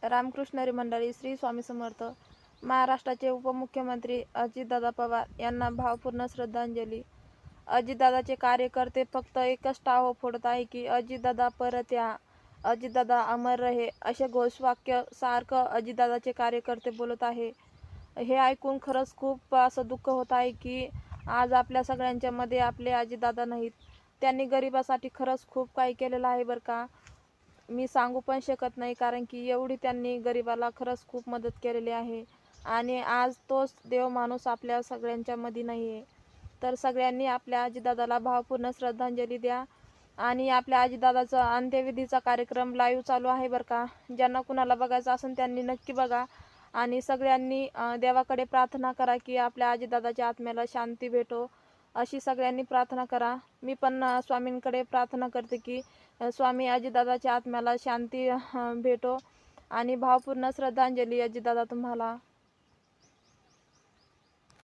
रामकृष्ण हरी मंडळी, श्री स्वामी समर्थ. महाराष्ट्राचे उपमुख्यमंत्री अजितदादा पवार यांना भावपूर्ण श्रद्धांजली. अजितदादाचे कार्यकर्ते फक्त एकच टाहो फोडत आहे की अजितदादा परत या, अजितदादा अमर रहे असे घोषवाक्य सारखं अजितदादाचे कार्यकर्ते बोलत आहे. हे ऐकून खरंच खूप असं दुःख होत आहे की आज आपल्या सगळ्यांच्या मध्ये आपले अजितदादा नाहीत. त्यांनी गरिबासाठी खरंच खूप काही केलेलं आहे बरं का. मी सांगू पण शकत नाही, कारण की एवढी त्यांनी गरिबाला खरंच खूप मदत केलेली आहे. आणि आज तोच देव माणूस आपल्या सगळ्यांच्या मध्ये नाही आहे. तर सगळ्यांनी आपल्या अजितदादाला भावपूर्ण श्रद्धांजली द्या. आणि आपल्या अजितदादाचा अंत्यविधीचा कार्यक्रम लाईव्ह चालू आहे बरं का. ज्यांना कुणाला बघायचं असेल त्यांनी नक्की बघा. आणि सगळ्यांनी देवाकडे प्रार्थना करा की आपल्या अजितदादाच्या आत्म्याला शांती भेटो, अशी सगळ्यांनी प्रार्थना करा. मी पण स्वामींकडे प्रार्थना करते की स्वामी अजितदादाच्या आत्म्याला शांती भेटो. आणि भावपूर्ण श्रद्धांजली अजितदादा तुम्हाला.